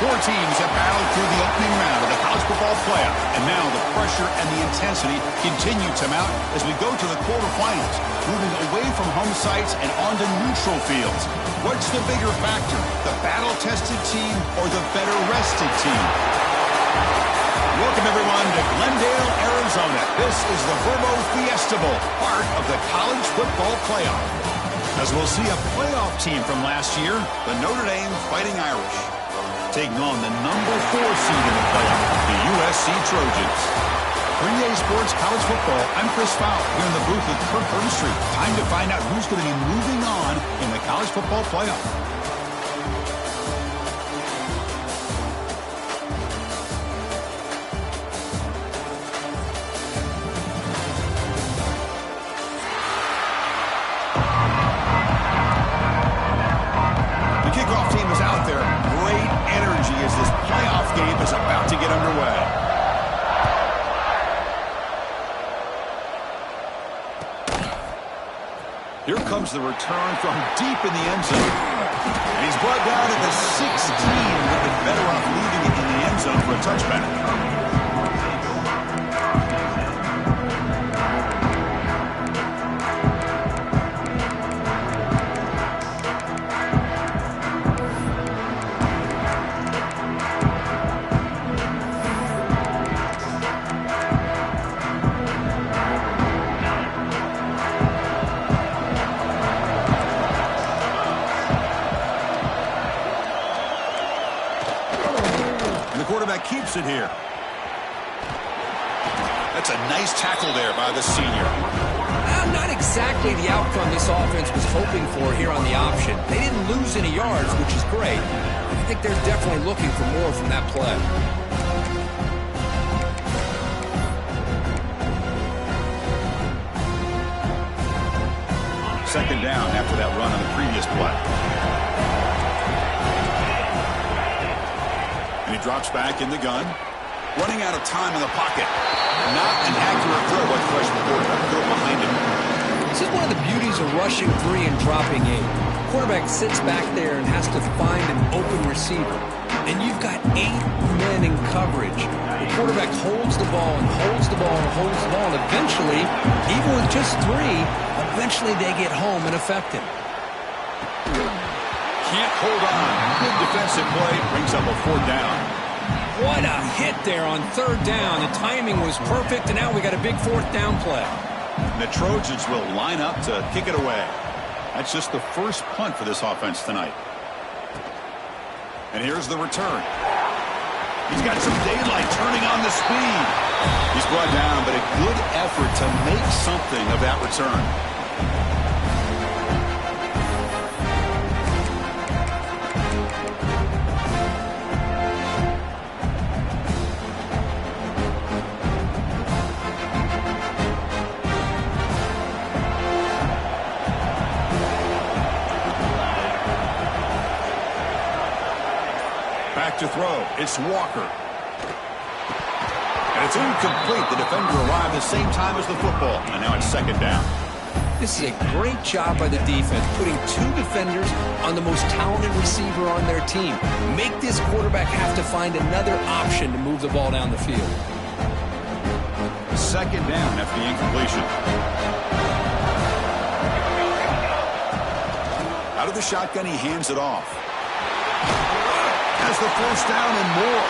Four teams have battled through the opening round of the college football playoff, and now the pressure and the intensity continue to mount as we go to the quarterfinals, moving away from home sites and onto neutral fields. What's the bigger factor, the battle-tested team or the better-rested team? Welcome, everyone, to Glendale, Arizona. This is the Verbo Fiesta Bowl, part of the college football playoff. As we'll see a playoff team from last year, the Notre Dame Fighting Irish, taking on the number 4 seed in the playoff, the USC Trojans. For EA Sports College Football, I'm Chris Fowler here in the booth with Kirk Street. Time to find out who's going to be moving on in the college football playoff. Kickoff team is out there. Great energy as this playoff game is about to get underway. Here comes the return from deep in the end zone. And he's brought down at the 16. Would be better off leaving it in the end zone for a touchback. Quarterback keeps it here. That's a nice tackle there by the senior. Not exactly the outcome this offense was hoping for here on the option. They didn't lose any yards, which is great. I think they're definitely looking for more from that play. Second down after that run on the previous play. And he drops back in the gun. Running out of time in the pocket. Not an accurate throw by the freshman quarterback. Throw behind him. This is one of the beauties of rushing 3 and dropping 8. The quarterback sits back there and has to find an open receiver. And you've got 8 men in coverage. The quarterback holds the ball and holds the ball and holds the ball. And eventually, even with just 3, eventually they get home and affect him. Can't hold on. Good defensive play. Brings up a 4th down. What a hit there on 3rd down. The timing was perfect, and now we got a big 4th down play. The Trojans will line up to kick it away. That's just the first punt for this offense tonight. And here's the return. He's got some daylight turning on the speed. He's brought down, but a good effort to make something of that return. Back to throw. It's Walker. And it's incomplete. The defender arrived the same time as the football. And now it's 2nd down. This is a great job by the defense, putting 2 defenders on the most talented receiver on their team. Make this quarterback have to find another option to move the ball down the field. 2nd down after the incompletion. Out of the shotgun, he hands it off. Has the 1st down and more.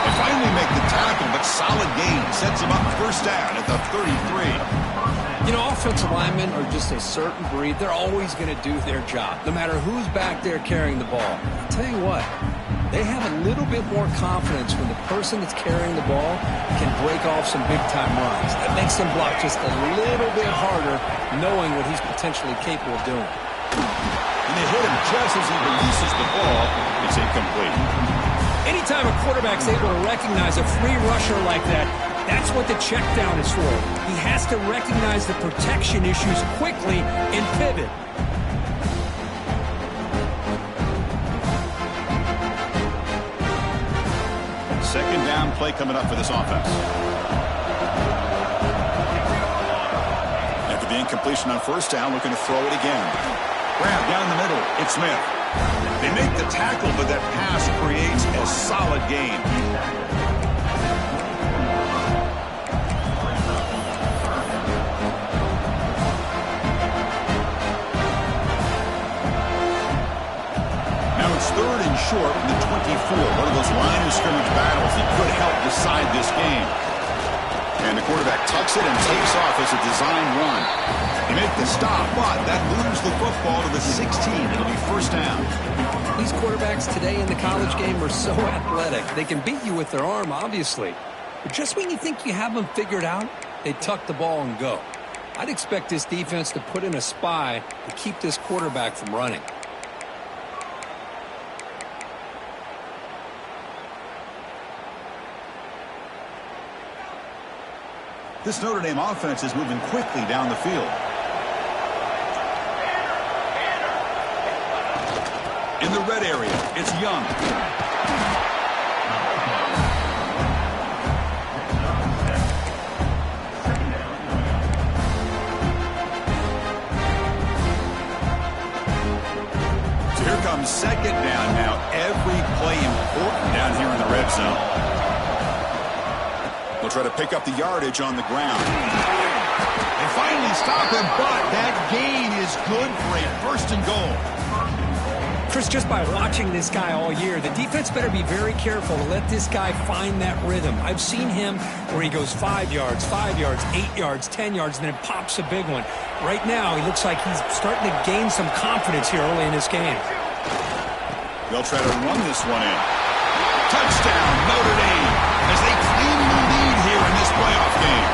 They finally make the tackle, but solid gain. Sets him up 1st down at the 33. You know, offensive linemen are just a certain breed. They're always going to do their job, no matter who's back there carrying the ball. I'll tell you what, they have a little bit more confidence when the person that's carrying the ball can break off some big-time runs. That makes them block just a little bit harder, knowing what he's potentially capable of doing. And they hit him just as he releases the ball. It's incomplete. Anytime a quarterback's able to recognize a free rusher like that, that's what the check down is for. He has to recognize the protection issues quickly and pivot. Second down play coming up for this offense. After the incompletion on 1st down, looking to throw it again. Grab down the middle. It's Smith. They make the tackle, but that pass creates a solid gain. Now it's 3rd and short from the 24. One of those line of scrimmage battles that could help decide this game. And the quarterback tucks it and takes off as a design run. They make the stop, but that moves the football to the 16. It'll be first down. These quarterbacks today in the college game are so athletic. They can beat you with their arm, obviously. But just when you think you have them figured out, they tuck the ball and go. I'd expect this defense to put in a spy to keep this quarterback from running. This Notre Dame offense is moving quickly down the field. In the red area, it's Young. So here comes second down now. Every play important down here in the red zone. They'll try to pick up the yardage on the ground. They finally stop him, but that gain is good for a 1st and goal. Chris, just by watching this guy all year, the defense better be very careful to let this guy find that rhythm. I've seen him where he goes 5 yards, 8 yards, 10 yards, and then it pops a big one. Right now, he looks like he's starting to gain some confidence here early in this game. They'll try to run this one in. Touchdown, Notre Dame, as they claim the lead here in this playoff game.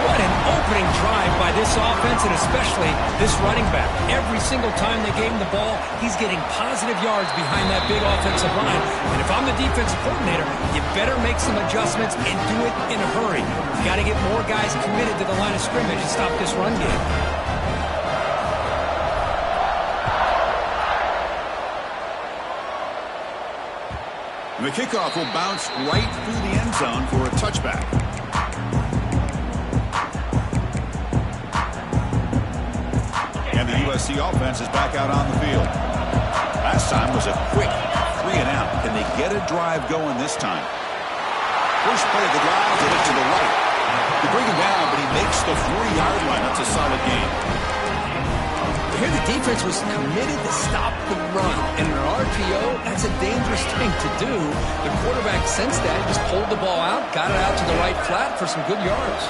What an opening drive by this offense, and especially this running back. Every single time they gave him the ball, he's getting positive yards behind that big offensive line. And if I'm the defensive coordinator, you better make some adjustments and do it in a hurry. You got to get more guys committed to the line of scrimmage and stop this run game. And the kickoff will bounce right through the end zone for a touchback. And the USC offense is back out on the field. Last time was a quick 3 and out. Can they get a drive going this time? First play of the drive, did it to the right. They bring him down, but he makes the 40-yard line. That's a solid gain. Here the defense was committed to stop the run. And in an RPO, that's a dangerous thing to do. The quarterback sensed that, just pulled the ball out, got it out to the right flat for some good yards.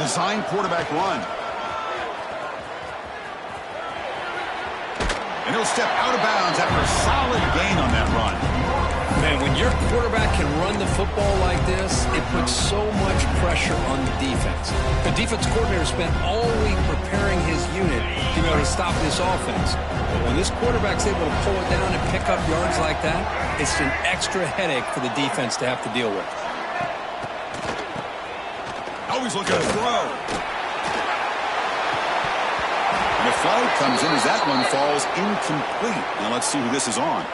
Design quarterback run. And he'll step out of bounds after a solid gain on that run. Man, when your quarterback can run the football like this, it puts so much pressure on the defense. The defense coordinator spent all week preparing his unit to be able to stop this offense. But when this quarterback's able to pull it down and pick up yards like that, it's an extra headache for the defense to have to deal with. Always looking to throw. And the flag comes in as that one falls incomplete. Now let's see who this is on.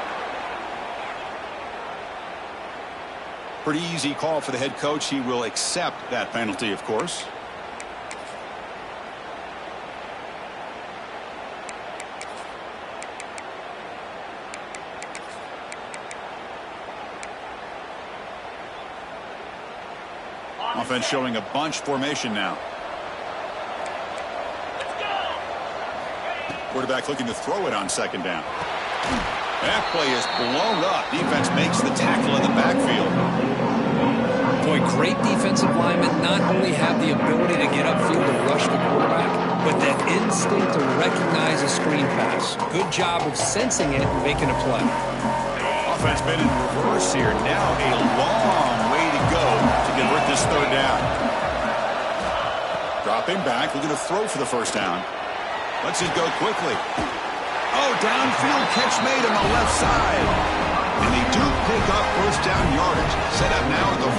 Pretty easy call for the head coach. He will accept that penalty, of course. Offense showing a bunch formation now. Quarterback looking to throw it on second down. That play is blown up. Defense makes the tackle in the backfield. Boy, great defensive linemen not only have the ability to get upfield and rush the quarterback, but that instinct to recognize a screen pass. Good job of sensing it and making a play. Offense been in reverse here. Now a long way to go to convert this third down. Dropping back, looking to throw for the first down. Let's it go quickly. Oh, downfield catch made on the left side. And they do pick up first down yardage. Set up now at the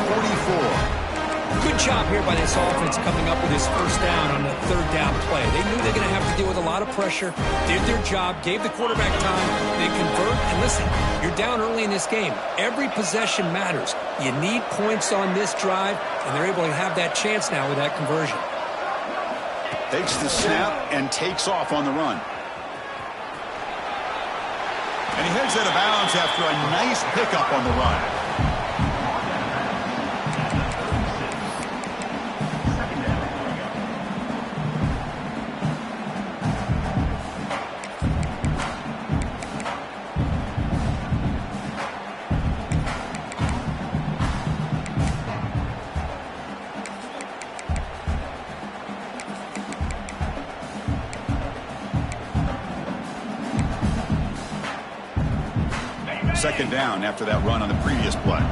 44. Good job here by this offense coming up with his first down on the third down play. They knew they were going to have to deal with a lot of pressure, did their job, gave the quarterback time, they convert, and listen, you're down early in this game. Every possession matters. You need points on this drive, and they're able to have that chance now with that conversion. Takes the snap and takes off on the run. And he heads out of bounds after a nice pickup on the run. Second down after that run on the previous play.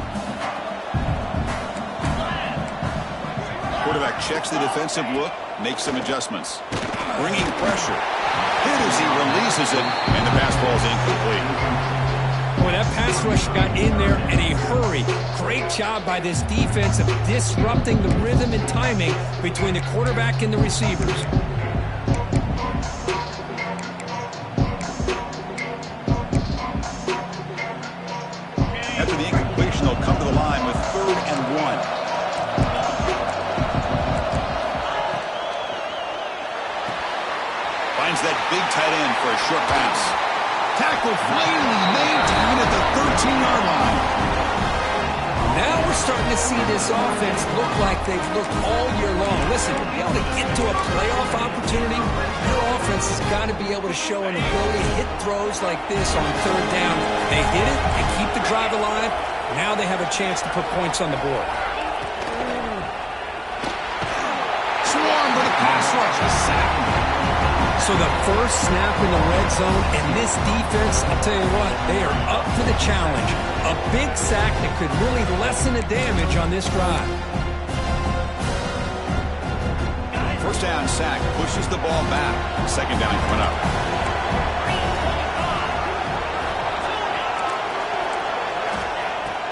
Quarterback checks the defensive look, makes some adjustments. Bringing pressure. Hit as he releases it, and the pass ball is incomplete. Boy, that pass rush got in there in a hurry. Great job by this defense of disrupting the rhythm and timing between the quarterback and the receivers. After the incompletion, they'll come to the line with 3rd and 1. Finds that big tight end for a short pass. Tackle finally made down at the 13-yard line. Now we're starting to see this offense look like they've looked all year long. Listen, to be able to get to a playoff opportunity, your offense has got to be able to show an ability to hit throws like this on 3rd down. They hit it and keep the drive alive. Now they have a chance to put points on the board. Swarm with a pass rush. A sack. So the first snap in the red zone, and this defense, I'll tell you what, they are up for the challenge. A big sack that could really lessen the damage on this drive. First down sack pushes the ball back. Second down coming up.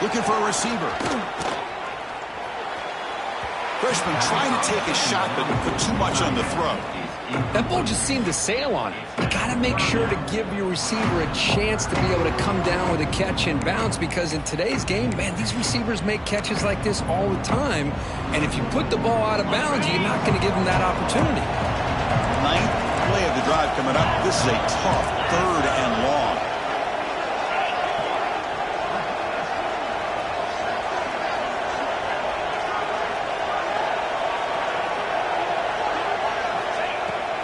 Looking for a receiver. Freshman trying to take a shot, but put too much on the throw. That ball just seemed to sail on it. You got to make sure to give your receiver a chance to be able to come down with a catch and bounce, because in today's game, man, these receivers make catches like this all the time. And if you put the ball out of bounds, you're not going to give them that opportunity. 9th play of the drive coming up. This is a tough 3rd and long.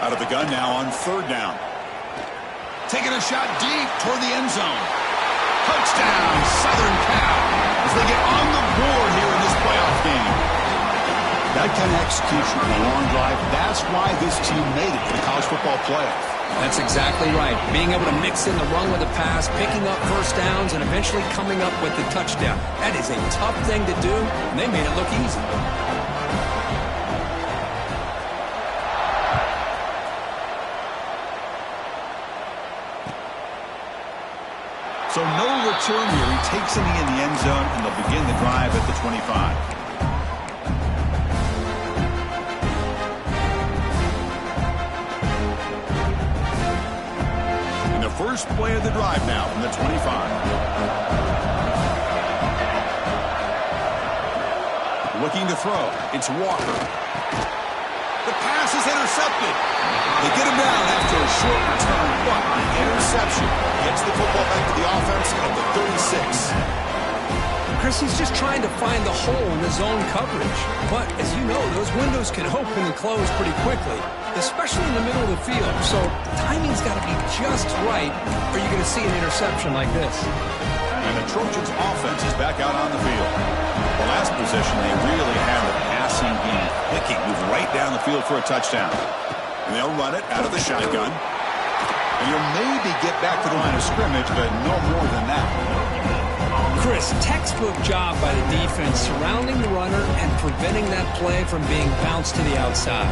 Out of the gun now on 3rd down. Taking a shot deep toward the end zone. Touchdown, Southern Cal, as they get on the board here in this playoff game. That kind of execution on a long drive, that's why this team made it to the college football playoff. That's exactly right. Being able to mix in the run with the pass, picking up first downs, and eventually coming up with the touchdown. That is a tough thing to do, and they made it look easy. So no return here. He takes it in the end zone, and they'll begin the drive at the 25. And the first play of the drive now from the 25. Looking to throw. It's Walker. The pass is intercepted. They get him down after a short return, but the interception gets the football back to the offense at the 36. Chris, he's just trying to find the hole in the zone coverage. But, as you know, those windows can open and close pretty quickly, especially in the middle of the field. So timing's got to be just right, or you're going to see an interception like this. And the Trojans' offense is back out on the field. The last possession, they really had the passing game clicking, move right down the field for a touchdown. And they'll run it out of the shotgun. And you'll maybe get back to the line of scrimmage, but no more than that. Chris, textbook job by the defense surrounding the runner and preventing that play from being bounced to the outside.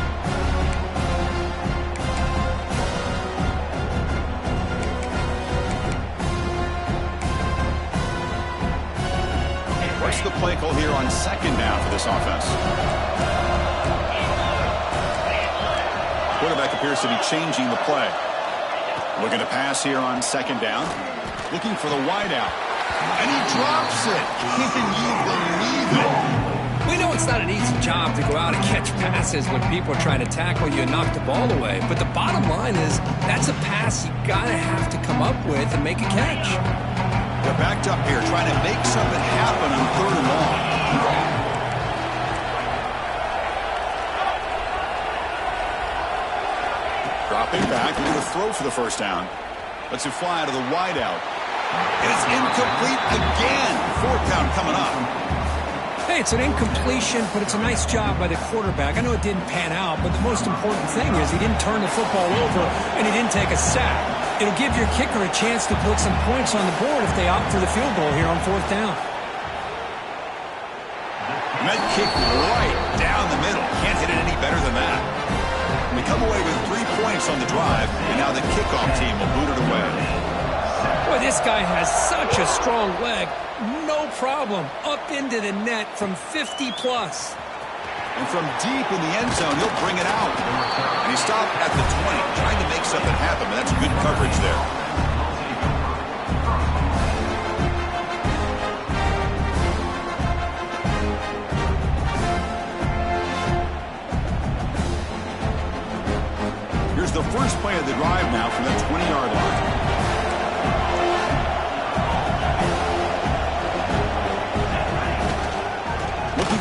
What's the play call here on 2nd down for this offense? Quarterback appears to be changing the play. Looking to pass here on 2nd down. Looking for the wideout. And he drops it. Can you believe it? We know it's not an easy job to go out and catch passes when people are trying to tackle you and knock the ball away. But the bottom line is that's a pass you got to have to come up with and make a catch. They're backed up here trying to make something happen on 3rd and long. Dropping back, into the throw for the first down. Lets it fly to the wideout. And it's incomplete again. 4th down coming up. Hey, it's an incompletion, but it's a nice job by the quarterback. I know it didn't pan out, but the most important thing is he didn't turn the football over and he didn't take a sack. It'll give your kicker a chance to put some points on the board if they opt for the field goal here on 4th down. And that kick right down the middle. Can't hit it any better than that. We come away with 3 points on the drive, and now the kickoff team will boot it away. Boy, this guy has such a strong leg. No problem. Up into the net from 50-plus. And from deep in the end zone, he'll bring it out. And he stopped at the 20, trying to make something happen, but that's good coverage there. Here's the first play of the drive now from the 20-yard line.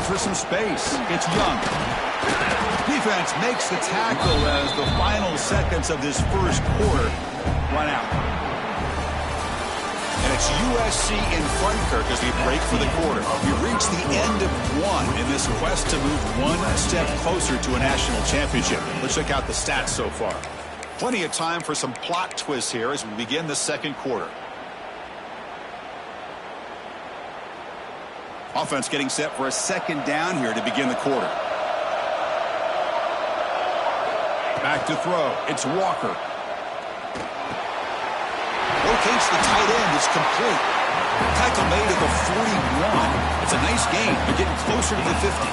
For some space. It's Young. Defense makes the tackle as the final seconds of this first quarter run out. And it's USC in front, Kirk, as we break for the quarter. We reach the end of one in this quest to move one step closer to a national championship. Let's check out the stats so far. Plenty of time for some plot twists here as we begin the second quarter. Offense getting set for a 2nd down here to begin the quarter. Back to throw. It's Walker. Rotates the tight end. It's complete. Tackle made at the 41. It's a nice gain. They're getting closer to the 50.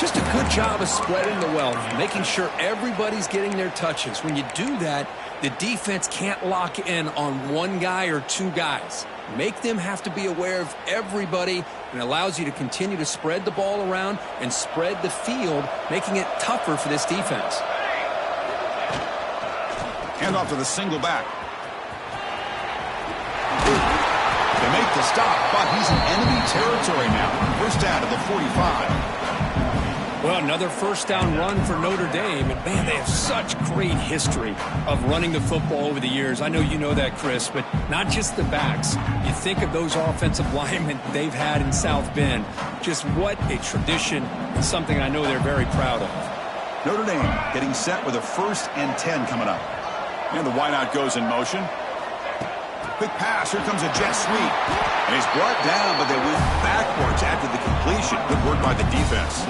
Just a good job of spreading the wealth, making sure everybody's getting their touches. When you do that, the defense can't lock in on one guy or 2 guys. Make them have to be aware of everybody, and allows you to continue to spread the ball around and spread the field, making it tougher for this defense. Hand off to the single back. They make the stop, but he's in enemy territory now. First down to the 45. Well, another first down run for Notre Dame. And, man, they have such great history of running the football over the years. I know you know that, Chris, but not just the backs. You think of those offensive linemen they've had in South Bend. Just what a tradition, and something I know they're very proud of. Notre Dame getting set with a 1st and 10 coming up. And the wideout goes in motion. Quick pass. Here comes a jet sweep. And he's brought down, but they went backwards after the completion. Good work by the defense.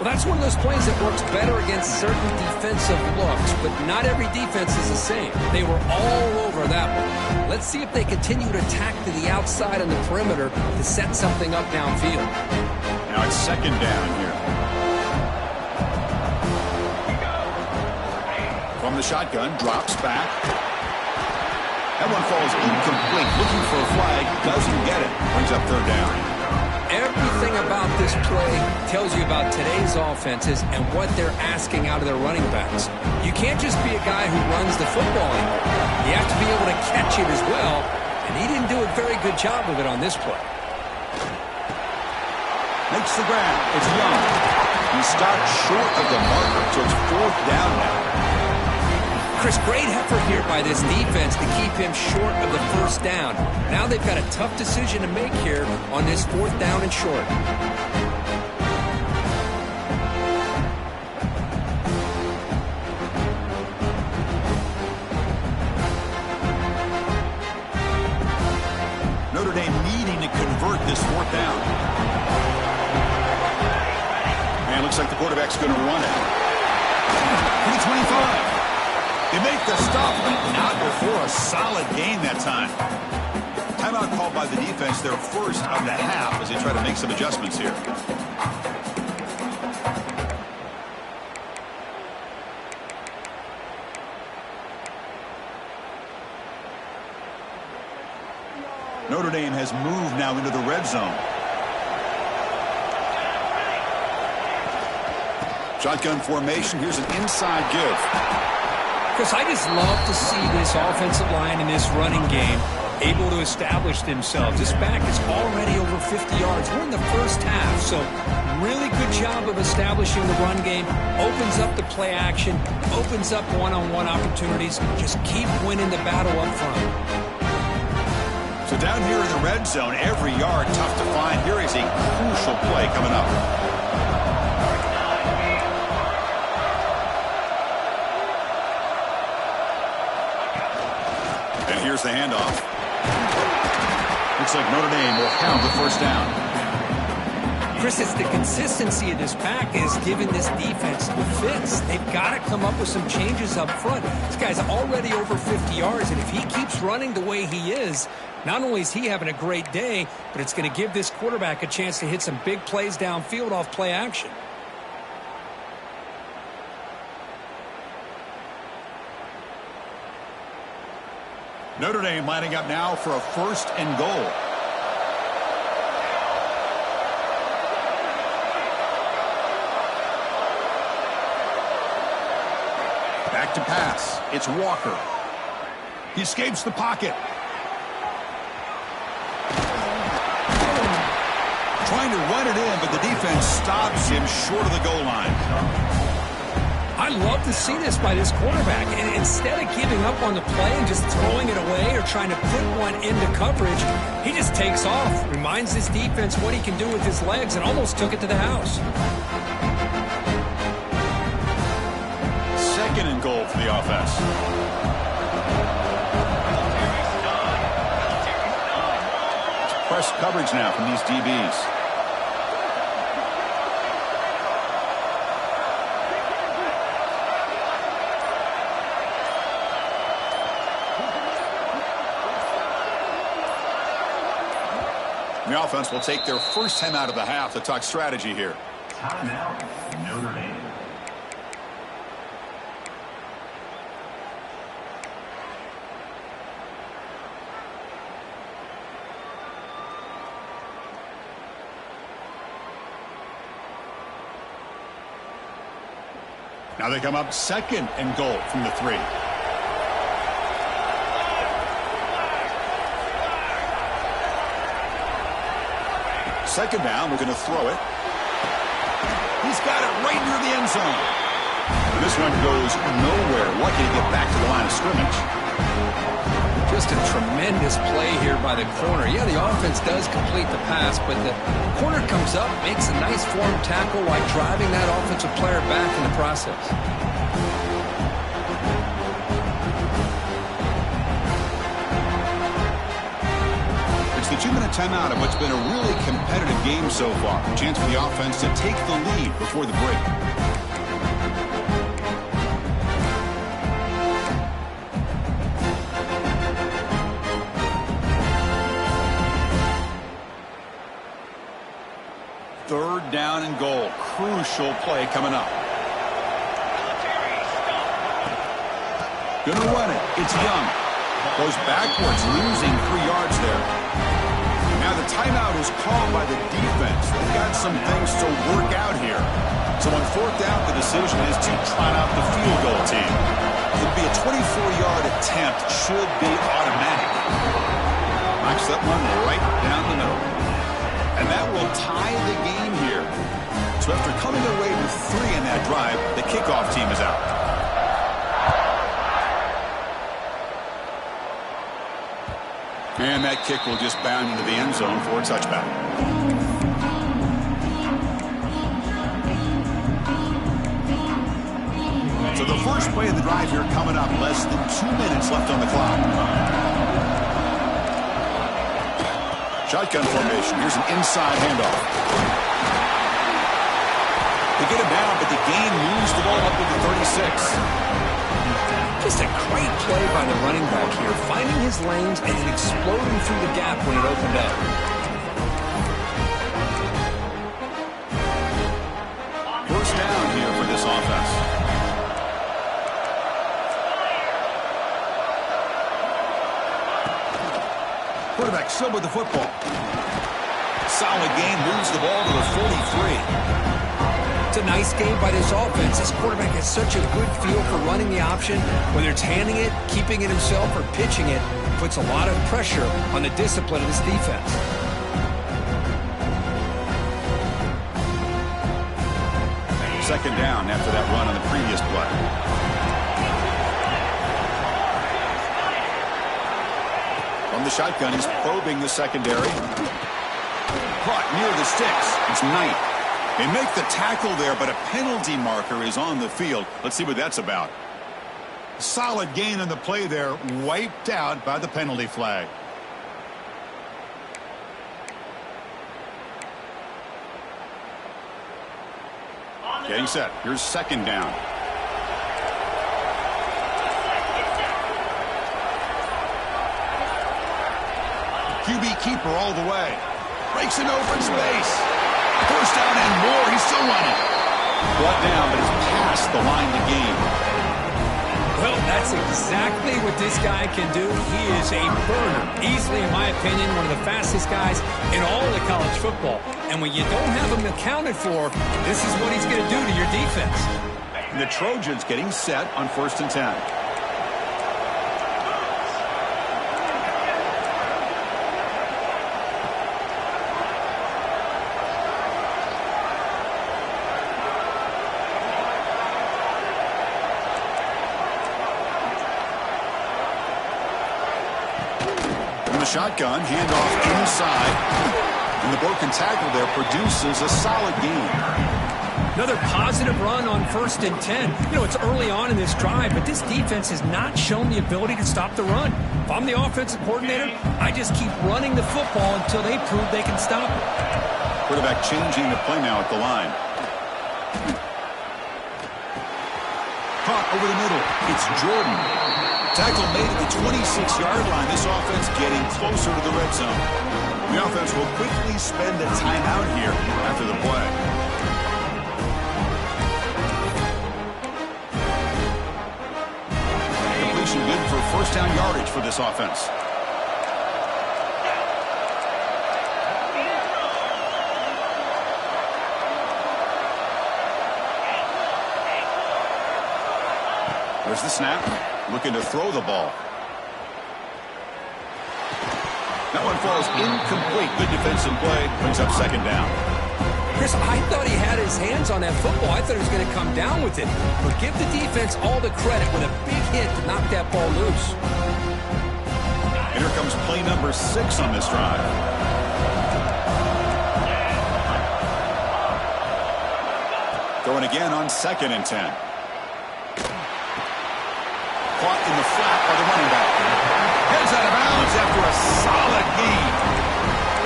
Well, that's one of those plays that works better against certain defensive looks, but not every defense is the same. They were all over that one. Let's see if they continue to attack to the outside on the perimeter to set something up downfield. Now it's 2nd down here. From the shotgun, drops back. That one falls incomplete. Looking for a flag, doesn't get it. Brings up 3rd down. Everything about this play tells you about today's offenses and what they're asking out of their running backs. You can't just be a guy who runs the football anymore. You have to be able to catch it as well, and he didn't do a very good job of it on this play. Makes the grab. It's Young. He stopped short of the marker, so it's 4th down now. Chris, great effort here by this defense to keep him short of the 1st down. Now they've got a tough decision to make here on this 4th down and short. Notre Dame needing to convert this 4th down. And looks like the quarterback's going to run it. 25. They make the stop, but not before a solid gain that time. Timeout called by the defense, their 1st of the half, as they try to make some adjustments here. Notre Dame has moved now into the red zone. Shotgun formation. Here's an inside give. Chris, I just love to see this offensive line in this running game able to establish themselves. This back is already over 50 yards. We're in the first half, so really good job of establishing the run game. Opens up the play action, opens up one-on-one opportunities. Just keep winning the battle up front. So down here in the red zone, every yard tough to find. Here is a crucial play coming up. And here's the handoff. Looks like Notre Dame will have the first down. Chris, it's the consistency of this pack is giving this defense the fits. They've got to come up with some changes up front. This guy's already over 50 yards, and if he keeps running the way he is, not only is he having a great day, but it's going to give this quarterback a chance to hit some big plays downfield off play action. Notre Dame lining up now for a 1st and goal. Back to pass. It's Walker. He escapes the pocket. Trying to run it in, but the defense stops him short of the goal line. I love to see this by this quarterback. And instead of giving up on the play and just throwing it away or trying to put one into coverage, he just takes off, reminds this defense what he can do with his legs, and almost took it to the house. 2nd and goal for the offense. It's press coverage now from these DBs. The offense will take their first time out of the half to talk strategy here. Timeout, Notre Dame. Now they come up 2nd and goal from the 3. Second down, we're going to throw it. He's got it right near the end zone. And this one goes nowhere. Lucky to get back to the line of scrimmage. Just a tremendous play here by the corner. Yeah, the offense does complete the pass, but the corner comes up, makes a nice form tackle while driving that offensive player back in the process. The 2-minute timeout of what's been a really competitive game so far. A chance for the offense to take the lead before the break. Third down and goal. Crucial play coming up. Gonna run it. It's Young. Goes backwards, losing 3 yards there. Now the timeout is called by the defense. They've got some things to work out here. So on 4th down, the decision is to trot out the field goal team. It'll be a 24-yard attempt. Should be automatic. Knocks that one right down the middle. And that will tie the game here. So after coming away with 3 in that drive, the kickoff team is out. And that kick will just bound into the end zone for a touchback. So the first play of the drive here coming up. Less than 2 minutes left on the clock. Shotgun formation. Here's an inside handoff. They get him down, but the gain moves the ball up to the 36. Just a great play by the running back here, finding his lanes and then exploding through the gap when it opened up. First down here for this offense. Quarterback still with the football. Solid gain, moves the ball to the 43. It's a nice game by this offense. This quarterback has such a good feel for running the option. Whether it's handing it, keeping it himself, or pitching it, puts a lot of pressure on the discipline of this defense. Second down after that run on the previous play. From the shotgun, he's probing the secondary. Caught near the sticks. It's Knight. They make the tackle there, but a penalty marker is on the field. Let's see what that's about. Solid gain on the play there, wiped out by the penalty flag. Getting set. Here's second down. QB keeper all the way. Breaks in open space. First down and more. He's still running. Brought down, but it's past the line to gain. Well, that's exactly what this guy can do. He is a burner. Easily, in my opinion, one of the fastest guys in all of college football. And when you don't have him accounted for, this is what he's going to do to your defense. And the Trojans getting set on 1st and 10. Shotgun, handoff inside, and the broken tackle there produces a solid gain. Another positive run on 1st and 10. You know, it's early on in this drive, but this defense has not shown the ability to stop the run. If I'm the offensive coordinator, I just keep running the football until they prove they can stop it. Quarterback changing the play now at the line. Caught over the middle. It's Jordan. Tackle made at the 26-yard line. This offense getting closer to the red zone. The offense will quickly spend a timeout here after the play. Completion good for first down yardage for this offense. There's the snap. Looking to throw the ball. That one falls incomplete. Good defensive play. Brings up second down. Chris, I thought he had his hands on that football. I thought he was going to come down with it. But give the defense all the credit with a big hit to knock that ball loose. And here comes play number 6 on this drive. Going again on 2nd and 10. Caught in the flat by the running back. Heads out of bounds after a solid gain.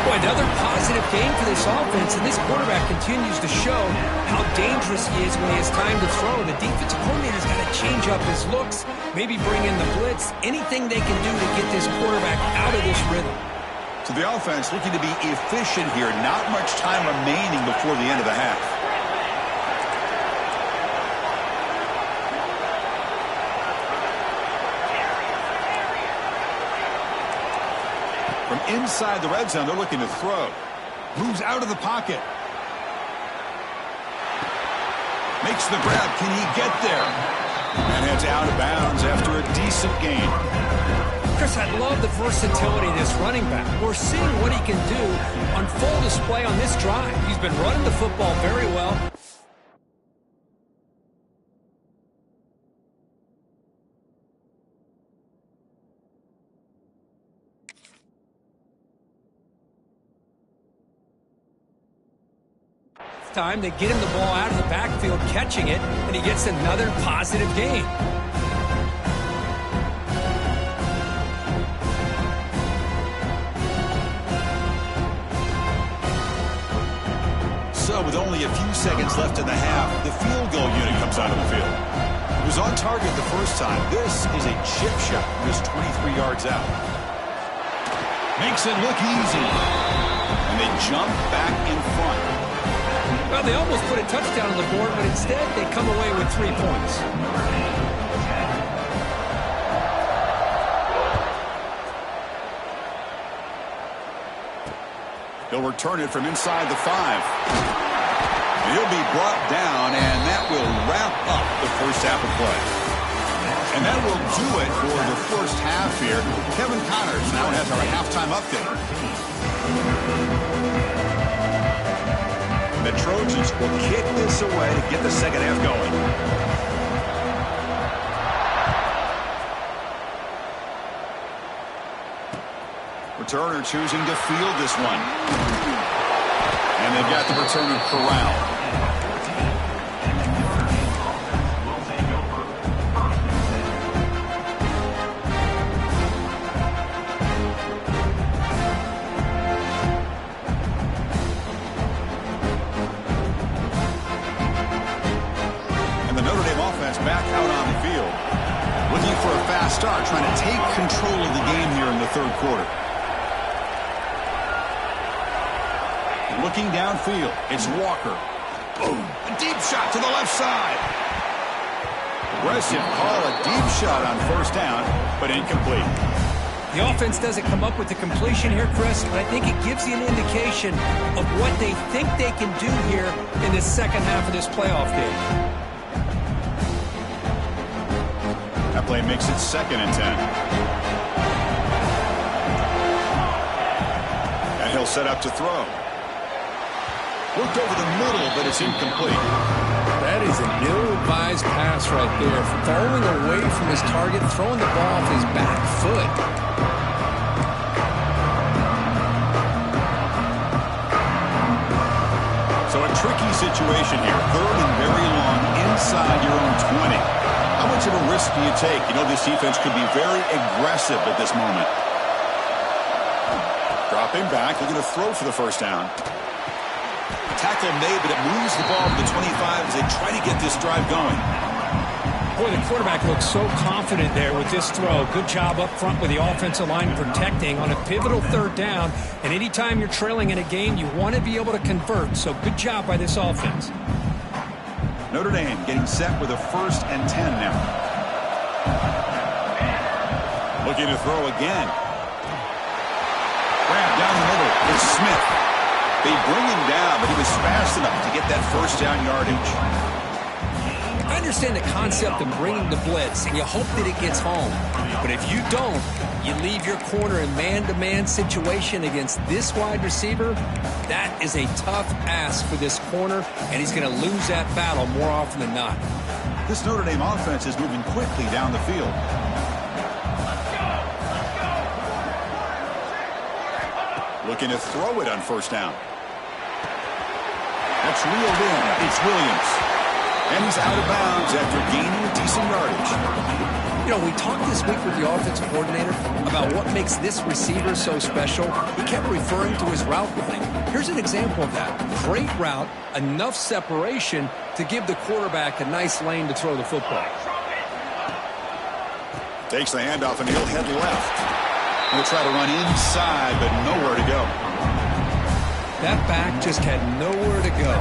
Boy, another positive game for this offense, and this quarterback continues to show how dangerous he is when he has time to throw. The defensive coordinator's got to change up his looks, maybe bring in the blitz, anything they can do to get this quarterback out of this rhythm. So the offense looking to be efficient here. Not much time remaining before the end of the half. From inside the red zone, they're looking to throw. Moves out of the pocket. Makes the grab. Can he get there? And heads out of bounds after a decent gain. Chris, I love the versatility of this running back. We're seeing what he can do on full display on this drive. He's been running the football very well. Time they get him the ball out of the backfield, catching it, and he gets another positive gain. So with only a few seconds left in the half, the field goal unit comes out of the field. It was on target the first time. This is a chip shot, just 23 yards out. Makes it look easy. And they jump back in front. Well, they almost put a touchdown on the board, but instead they come away with 3 points. They'll return it from inside the 5. He'll be brought down, and that will wrap up the first half of play. And that will do it for the first half here. Kevin Connors now has our halftime update. The Trojans will kick this away to get the second half going. Returner choosing to field this one. And they've got the returner corralled. And the Notre Dame offense back out on the field. Looking for a fast start, trying to take control of the game here in the third quarter. Looking downfield, it's Walker. Boom! A deep shot to the left side. Aggressive call, a deep shot on first down, but incomplete. The offense doesn't come up with the completion here, Chris, but I think it gives you an indication of what they think they can do here in the second half of this playoff game. That play makes it 2nd and 10. And he'll set up to throw. Looked over the middle, but it's incomplete. That is an ill-advised pass right there. Falling away from his target, throwing the ball off his back foot. So a tricky situation here. 3rd and very long inside your own 20. How much of a risk do you take? You know this defense could be very aggressive at this moment. Dropping back, looking to throw for the first down. Tackle made, but it moves the ball to the 25 as they try to get this drive going. Boy, the quarterback looks so confident there with this throw. Good job up front with the offensive line protecting on a pivotal 3rd down. And anytime you're trailing in a game, you want to be able to convert. So good job by this offense. Notre Dame getting set with a 1st and 10 now. Looking to throw again. Grab down the middle. It's Smith. They bring him down, but he was fast enough to get that first down yardage. I understand the concept of bringing the blitz, and you hope that it gets home. But if you don't, you leave your corner in man-to-man situation against this wide receiver. That is a tough ask for this corner, and he's going to lose that battle more often than not. This Notre Dame offense is moving quickly down the field. Looking to throw it on first down. That's reeled in. It's Williams. And he's out of bounds after gaining decent yardage. You know, we talked this week with the offensive coordinator about what makes this receiver so special. He kept referring to his route running. Here's an example of that. Great route, enough separation to give the quarterback a nice lane to throw the football. Takes the handoff and he'll head left. He'll try to run inside, but nowhere to go. That back just had nowhere to go.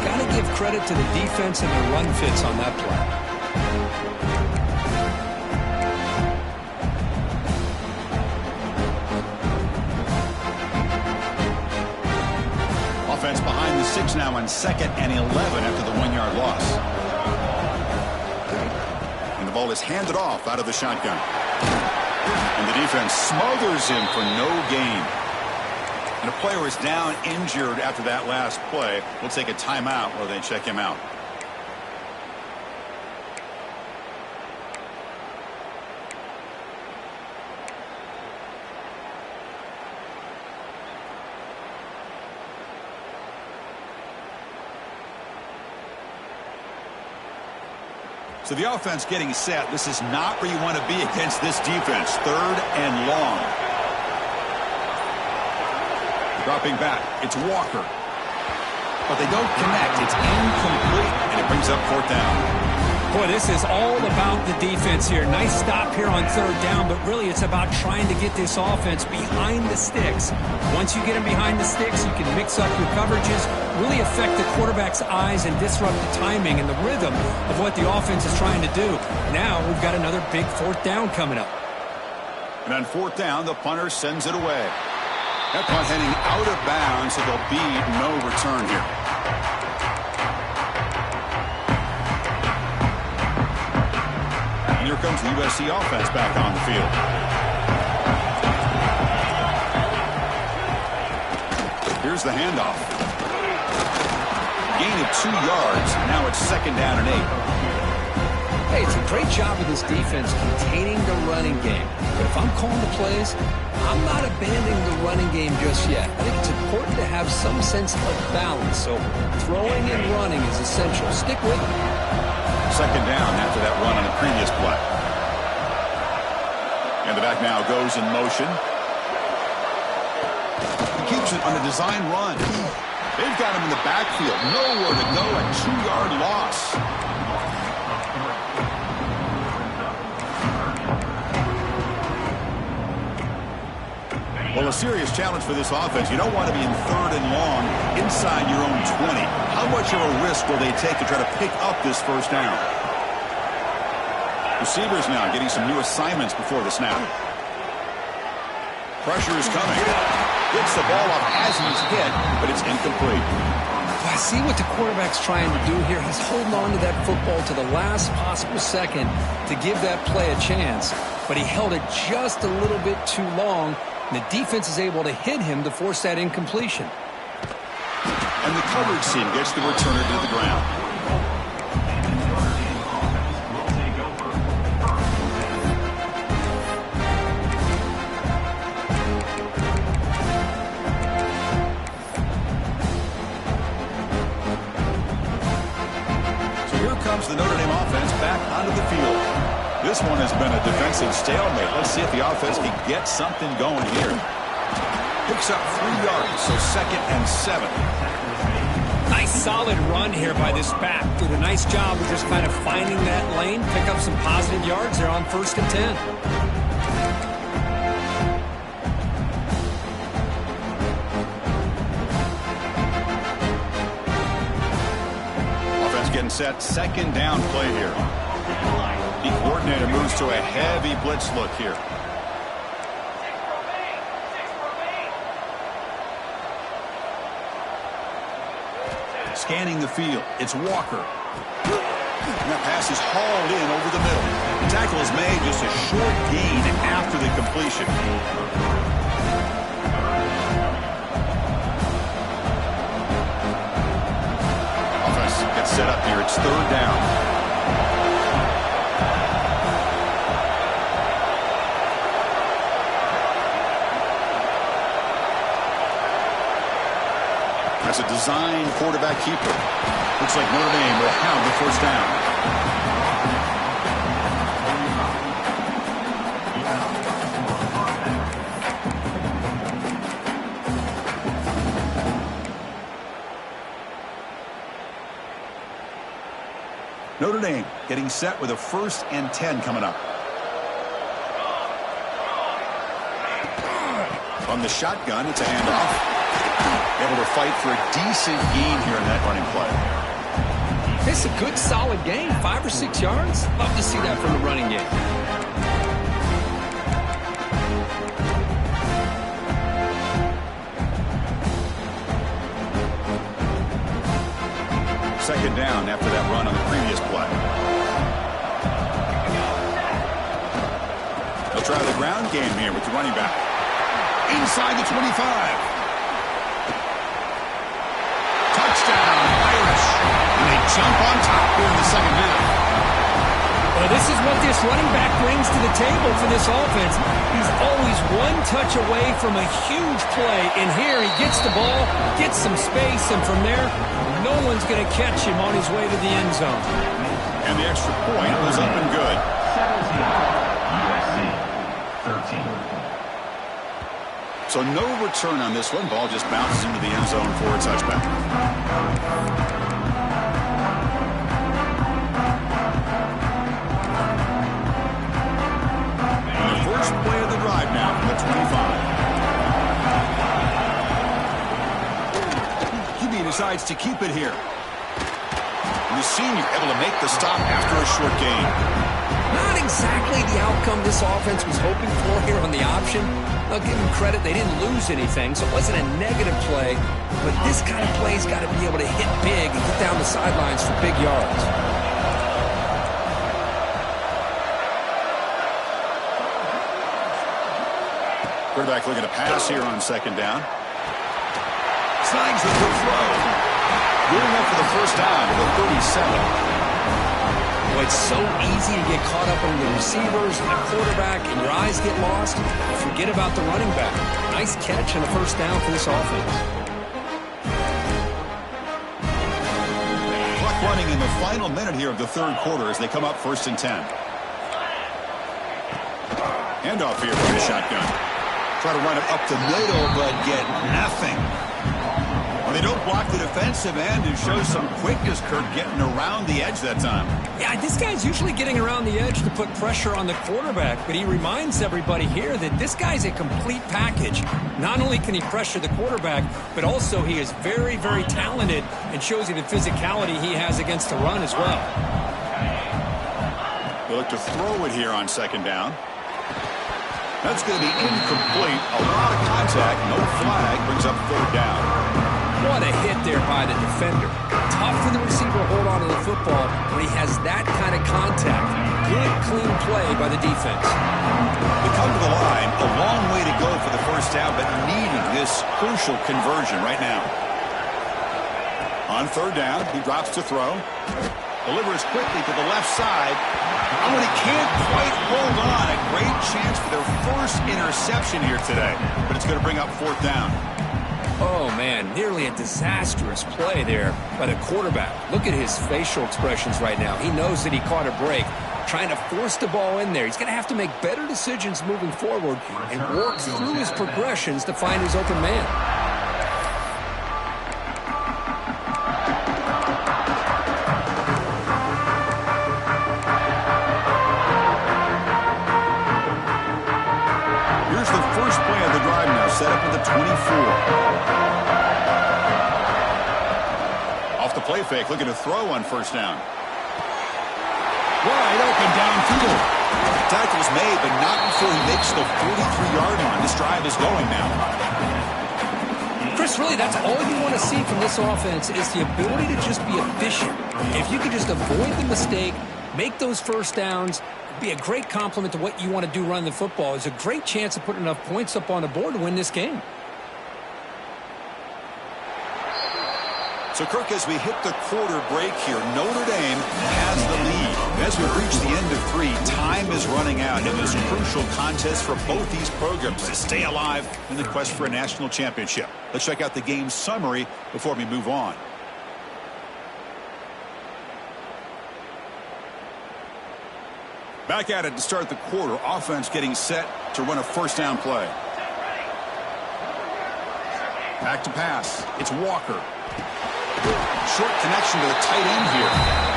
Got to give credit to the defense and the run fits on that play. Offense behind the 6 now on 2nd and 11 after the 1-yard loss. And the ball is handed off out of the shotgun. And the defense smothers him for no gain. And a player is down injured after that last play. We'll take a timeout while they check him out. So the offense getting set. This is not where you want to be against this defense. 3rd and long. Dropping back, it's Walker. But they don't connect. It's incomplete, and it brings up 4th down. Boy, this is all about the defense here. Nice stop here on 3rd down, but really it's about trying to get this offense behind the sticks. Once you get them behind the sticks, you can mix up your coverages, really affect the quarterback's eyes and disrupt the timing and the rhythm of what the offense is trying to do. Now we've got another big 4th down coming up. And on 4th down, the punter sends it away. That punt heading out of bounds, so there'll be no return here. And here comes the USC offense back on the field. Here's the handoff. Gain of 2 yards. Now it's 2nd down and 8. Hey, it's a great job of this defense containing the running game. But if I'm calling the plays, I'm not abandoning the running game just yet. I think it's important to have some sense of balance. So throwing and running is essential. Stick with it. 2nd down after that run on the previous play. And the back now goes in motion. He keeps it on a design run. They've got him in the backfield. Nowhere to go. A 2-yard loss. Well, a serious challenge for this offense. You don't want to be in 3rd and long inside your own 20. How much of a risk will they take to try to pick up this 1st down? Receivers now getting some new assignments before the snap. Pressure is coming. Gets the ball up as he's hit, but it's incomplete. I see what the quarterback's trying to do here. He's holding on to that football to the last possible second to give that play a chance, but he held it just a little bit too long, and the defense is able to hit him to force that incompletion. And the coverage team gets the returner to the ground. The Notre Dame offense back onto the field. This one has been a defensive stalemate. Let's see if the offense can get something going here. Picks up 3 yards, so 2nd and 7. Nice solid run here by this back. Did a nice job of just kind of finding that lane, pick up some positive yards there on 1st and 10. Getting set, 2nd down play here. The coordinator moves to a heavy blitz look here. Scanning the field, it's Walker. And that pass is hauled in over the middle. The tackle is made, just a short gain after the completion. Gets set up here. It's 3rd down. That's a design quarterback keeper. Looks like Notre Dame will have the 1st down. Notre Dame getting set with a 1st and 10 coming up. From the shotgun, it's a handoff. Able to fight for a decent gain here in that running play. It's a good, solid gain, 5 or 6 yards. Love to see that from the running game. Second down after that run on the previous play. They'll try the ground game here with the running back. Inside the 25. Touchdown, Irish. And they jump on top here in the 2nd half. Well, this is what this running back brings to the table for this offense. He's always one touch away from a huge play. And here he gets the ball, gets some space, and from there, no one's going to catch him on his way to the end zone. And the extra point was up and good. 17, USC 13. So no return on this one. Ball just bounces into the end zone for a touchback. And the first play of the drive now from the 25. QB decides to keep it here. And the senior able to make the stop after a short gain. Not exactly the outcome this offense was hoping for here on the option. I'll give them credit. They didn't lose anything, so it wasn't a negative play. But this kind of play's got to be able to hit big and get down the sidelines for big yards. Quarterback looking to pass here on second down. Snags the quick throw. Gearing up for the first down to the 37. Well, it's so easy to get caught up on the receivers and the quarterback, and your eyes get lost. You forget about the running back. Nice catch and a first down for this offense. Clock running in the final minute here of the third quarter as they come up 1st and 10. Handoff here for the shotgun. Try to run it up the middle, but get nothing. Well, they don't block the defensive end and show some quickness, Kirk, getting around the edge that time. Yeah, this guy's usually getting around the edge to put pressure on the quarterback, but he reminds everybody here that this guy's a complete package. Not only can he pressure the quarterback, but also he is very, very talented and shows you the physicality he has against the run as well. They look to throw it here on second down. That's going to be incomplete. A lot of contact. No flag. Brings up third down. What a hit there by the defender. Tough for the receiver to hold on to the football when he has that kind of contact. Good, clean play by the defense. They come to the line. A long way to go for the first down, but needing this crucial conversion right now. On third down, he drops to throw. Delivers quickly to the left side. Oh, and he can't quite hold on. A great chance for their first interception here today. But it's going to bring up fourth down. Oh, man, nearly a disastrous play there by the quarterback. Look at his facial expressions right now. He knows that he caught a break, trying to force the ball in there. He's going to have to make better decisions moving forward and work through his progressions to find his open man. Set up at the 24. Off the play fake, looking to throw on first down. Wide open downfield. Tackle's made, but not before he makes the 43-yard line. This drive is going now. Chris, really, that's all you want to see from this offense is the ability to just be efficient. If you can just avoid the mistake, make those first downs, be a great compliment to what you want to do running the football. It's a great chance to put enough points up on the board to win this game. So, Kirk, as we hit the quarter break here, Notre Dame has the lead. As we reach the end of 3, time is running out in this crucial contest for both these programs to stay alive in the quest for a national championship. Let's check out the game summary before we move on. Back at it to start the quarter. Offense getting set to run a first down play. Back to pass. It's Walker. Short connection to the tight end here.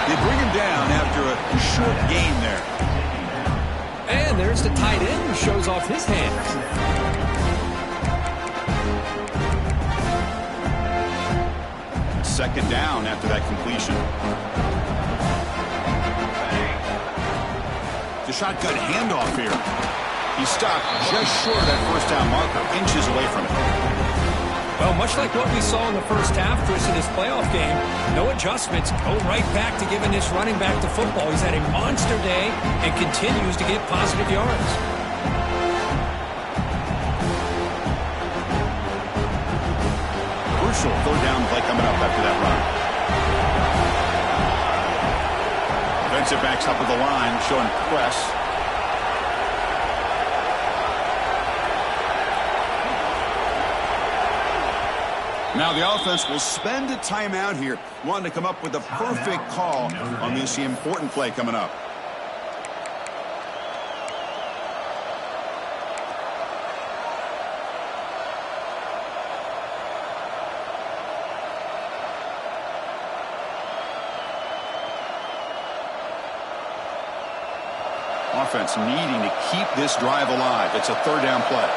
They bring him down after a short gain there. And there's the tight end who shows off his hands. Second down after that completion. The shotgun handoff here. He stopped just short of that first down marker, inches away from it. Well, much like what we saw in the first half, Chris, in this playoff game, no adjustments, go right back to giving this running back the football. He's had a monster day and continues to get positive yards. Crucial third down play coming up after that run. Defensive backs up with the line, showing press. Now the offense will spend a timeout here, wanting to come up with the perfect call on this important play coming up. Offense needing to keep this drive alive. It's a third down play.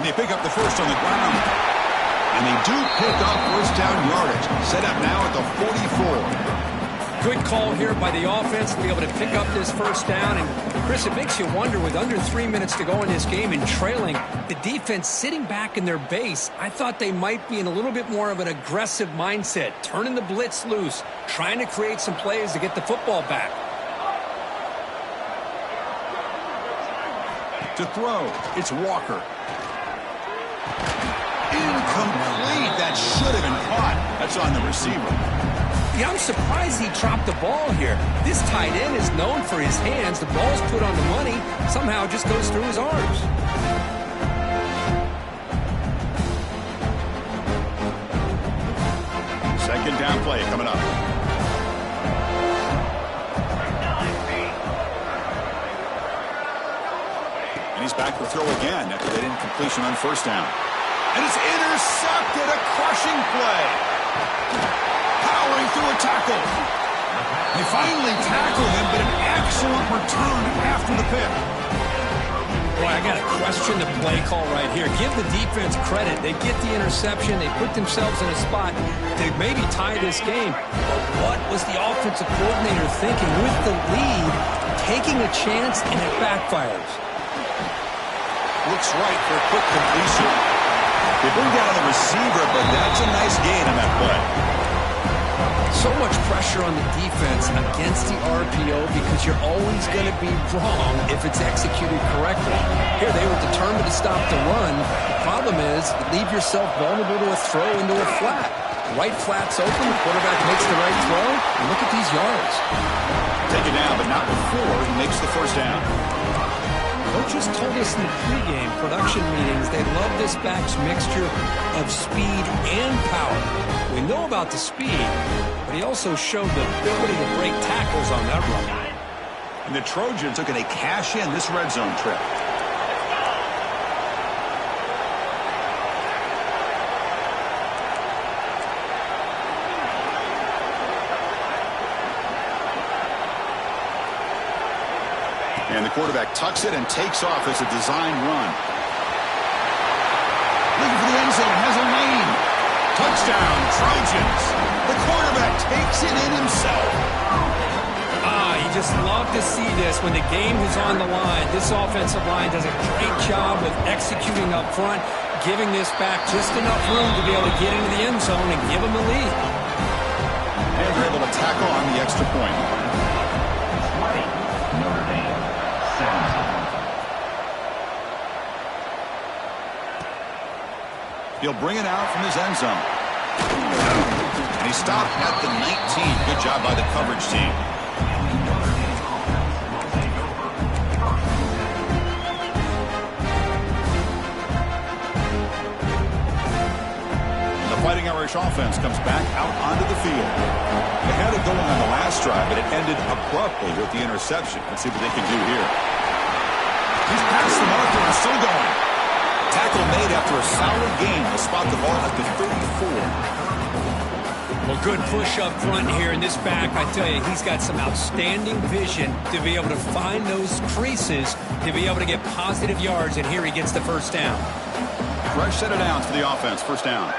And they pick up the first on the ground. And they do pick up first down yardage. Set up now at the 44. Good call here by the offense to be able to pick up this first down. And Chris, it makes you wonder, with under 3 minutes to go in this game and trailing, the defense sitting back in their base, I thought they might be in a little bit more of an aggressive mindset, turning the blitz loose, trying to create some plays to get the football back. To throw, it's Walker. Incomplete. That should have been caught. That's on the receiver. Yeah, I'm surprised he dropped the ball here. This tight end is known for his hands. The ball's put on the money. Somehow it just goes through his arms. Second down play coming up. And he's back to throw again after that incompletion on first down. And it's intercepted. A crushing play. Powering through a tackle. They finally tackle him, but an excellent return after the pick. Boy, I got to question the play call right here. Give the defense credit. They get the interception. They put themselves in a spot to maybe tie this game. But what was the offensive coordinator thinking with the lead, taking a chance, and it backfires? Looks right for a quick completion. They bring down the receiver, but that's a nice gain on that play. So much pressure on the defense against the RPO because you're always going to be wrong if it's executed correctly. Here, they were determined to stop the run. The problem is, leave yourself vulnerable to a throw into a flat. Right flat's open, the quarterback makes the right throw, and look at these yards. Take it down, but not before he makes the first down. Coaches told us in the pregame production meetings they love this back's mixture of speed and power. We know about the speed, but he also showed the ability to break tackles on that run. And the Trojans are going to cash in this red zone trip. And the quarterback tucks it and takes off as a design run. Looking for the end zone, has a lane. Touchdown, Trojans. The quarterback takes it in himself. You just love to see this when the game is on the line. This offensive line does a great job of executing up front, giving this back just enough room to be able to get into the end zone and give them the lead. And they're able to tackle on the extra point. Notre Dame, 17. He'll bring it out from his end zone. And he stopped at the 19. Good job by the coverage team. The Fighting Irish offense comes back out onto the field. They had it going on the last drive, but it ended abruptly with the interception. Let's see what they can do here. He's past the marker and still going. Tackle made after a solid gain to spot the ball at the 34. Well, good push up front here in this back. I tell you, he's got some outstanding vision to be able to find those creases, to be able to get positive yards, and here he gets the first down. Fresh set of downs for the offense. First down.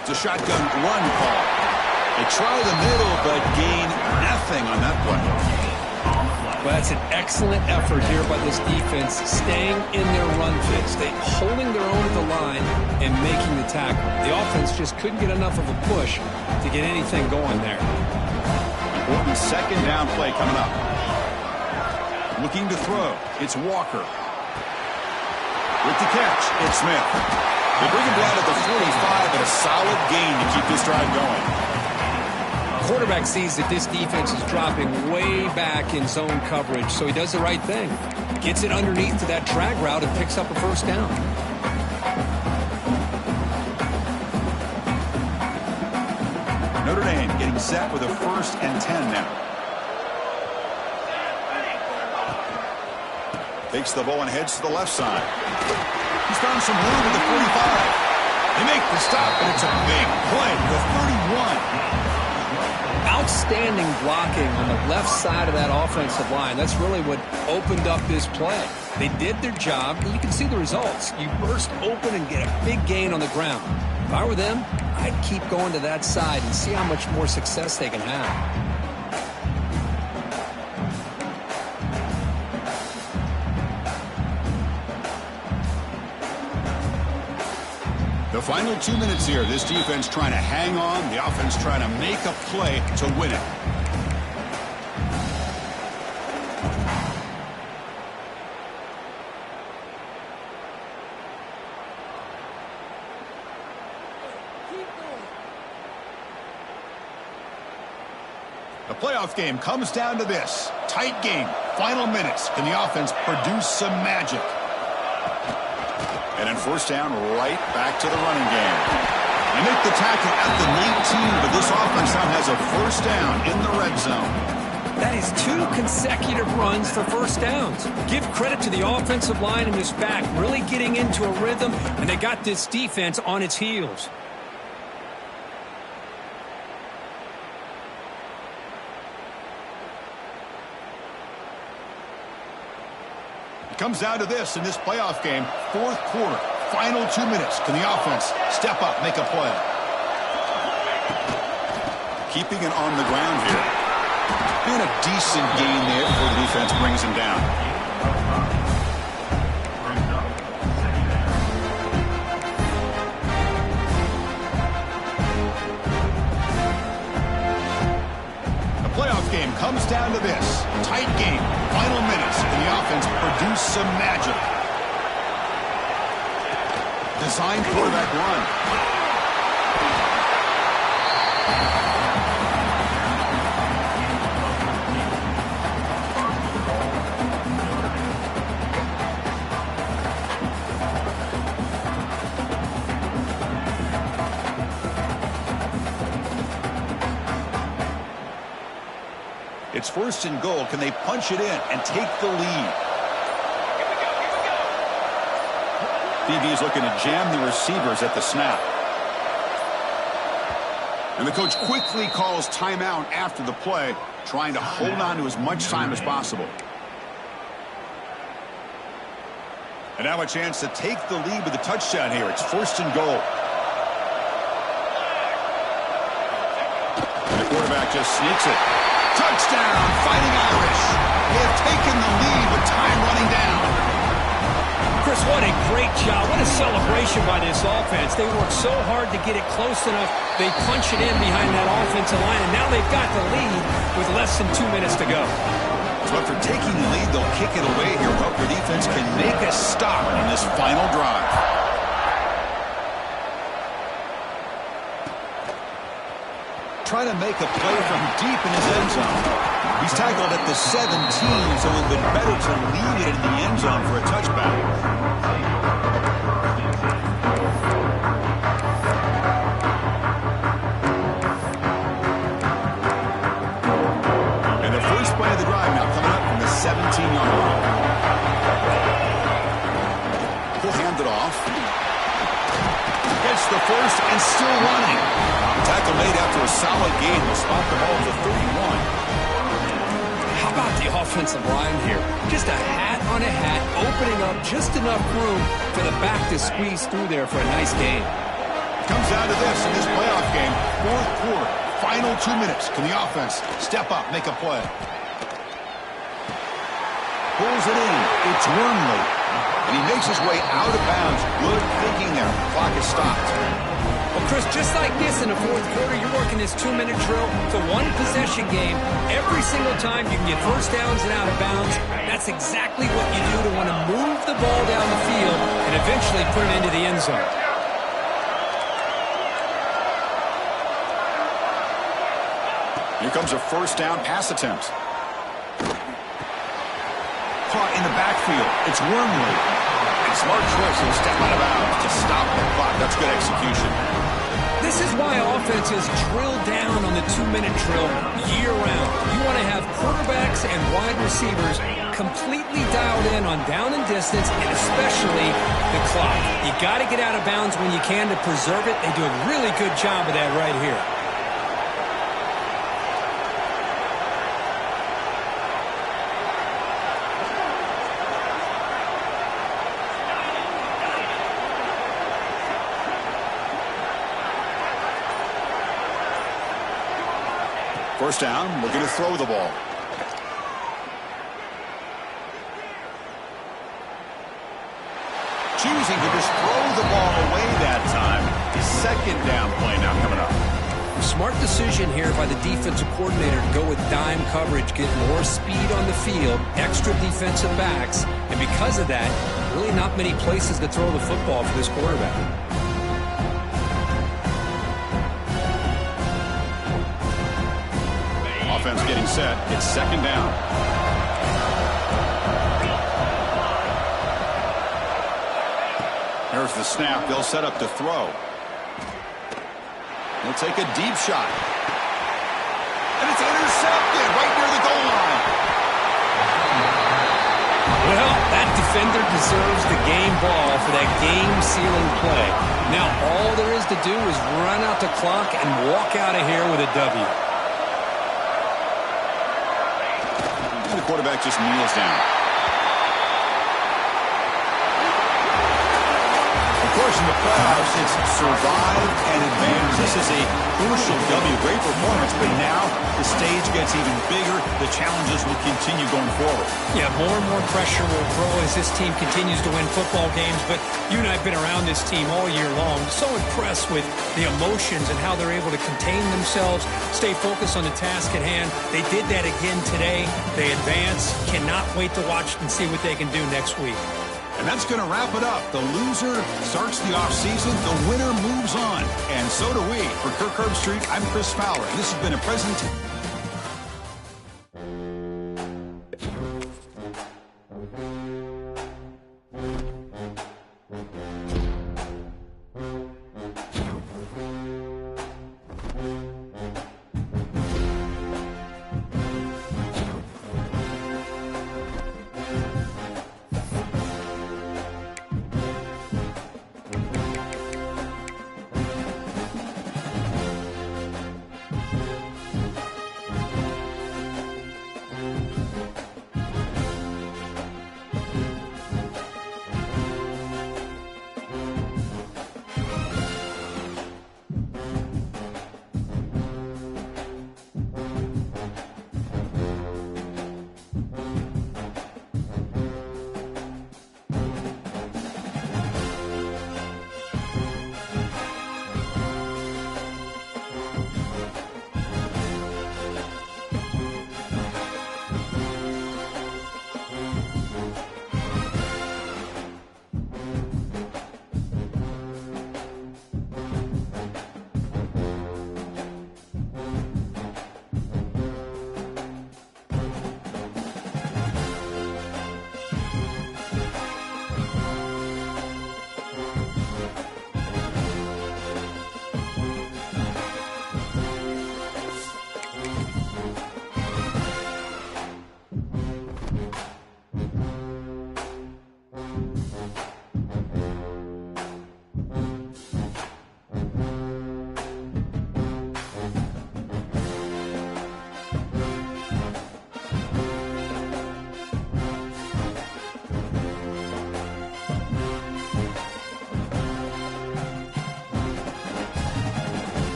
It's a shotgun run call. They try the middle, but gain nothing on that play. Well, that's an excellent effort here by this defense, staying in their run fix. They holding their own at the line and making the tackle. The offense just couldn't get enough of a push to get anything going there. Important second down play coming up. Looking to throw. It's Walker. With the catch, it's Smith. They bring him down at the 45 and a solid gain to keep this drive going. Quarterback sees that this defense is dropping way back in zone coverage, so he does the right thing. Gets it underneath to that drag route and picks up a first down. Notre Dame getting set with a 1st and 10 now. Takes the ball and heads to the left side. He's found some room at the 45. They make the stop, and it's a big play to the 31. Outstanding blocking on the left side of that offensive line. That's really what opened up this play. They did their job, and you can see the results. You burst open and get a big gain on the ground. If I were them, I'd keep going to that side and see how much more success they can have. The final 2 minutes here. This defense trying to hang on. The offense trying to make a play to win it. The playoff game comes down to this. Tight game. Final minutes. Can the offense produce some magic? And on first down, right back to the running game. They make the tackle at the 19, but this offense now has a first down in the red zone. That is 2 consecutive runs for first downs. Give credit to the offensive line in this back, really getting into a rhythm, and they got this defense on its heels. Comes down to this in this playoff game. Fourth quarter, final 2 minutes. Can the offense step up, make a play? Keeping it on the ground here. Been a decent gain there before the defense brings him down. The playoff game comes down to this. Tight game, final minutes. Can the offense produce some magic? Design quarterback run. It's first and goal. Can they punch it in and take the lead? DB is looking to jam the receivers at the snap. And the coach quickly calls timeout after the play, trying to hold on to as much time as possible. And now a chance to take the lead with a touchdown here. It's first and goal. And the quarterback just sneaks it. Touchdown, Fighting Irish. They have taken the lead with time running down. Chris, what a great job. What a celebration by this offense. They worked so hard to get it close enough. They punch it in behind that offensive line, and now they've got the lead with less than 2 minutes to go. So after taking the lead, they'll kick it away here. Hope their defense can make a stop on this final drive. Trying to make a play from deep in his end zone. He's tackled at the 17, so it would have been better to leave it in the end zone for a touchback. And the first play of the drive now coming up from the 17-yard line. He'll hand it off. Gets the first and still running. Tackle made after a solid gain. Will spot the ball to 31. How about the offensive line here? Just a hat on a hat, opening up just enough room for the back to squeeze through there for a nice gain. Comes down to this in this playoff game. Fourth quarter, final 2 minutes. Can the offense step up, make a play? Pulls it in. It's Wormley. And he makes his way out of bounds. Good thinking there. Clock is stopped. Well, Chris, just like this in the fourth quarter, you're working this 2-minute drill. It's a one-possession game. Every single time you can get first downs and out of bounds. That's exactly what you do to want to move the ball down the field and eventually put it into the end zone. Here comes a first down pass attempt. Caught in the backfield. It's Wormley. And smart choice. He'll step out of bounds to stop the clock. That's good execution. This is why offenses drill down on the 2-minute drill year-round. You want to have quarterbacks and wide receivers completely dialed in on down and distance, and especially the clock. You got to get out of bounds when you can to preserve it. They do a really good job of that right here. First down, looking to throw the ball. Choosing to just throw the ball away that time. second down play now coming up. Smart decision here by the defensive coordinator to go with dime coverage, get more speed on the field, extra defensive backs, and because of that, really not many places to throw the football for this quarterback. Offense getting set. It's second down. Here's the snap. They'll set up to throw. He'll take a deep shot. And it's intercepted right near the goal line. Well, that defender deserves the game ball for that game-sealing play. Now all there is to do is run out the clock and walk out of here with a W. The quarterback just kneels down. Of course, in the playoffs, it's survive and advance. This is a crucial W. Great performance, but now the stage gets even bigger. The challenges will continue going forward. Yeah, more and more pressure will grow as this team continues to win football games, but you and I have been around this team all year long. So impressed with the emotions and how they're able to contain themselves, stay focused on the task at hand. They did that again today. They advance. Cannot wait to watch and see what they can do next week. And that's going to wrap it up. The loser starts the offseason. The winner moves on. And so do we. For Kirk Herbstreit, I'm Chris Fowler. And this has been a present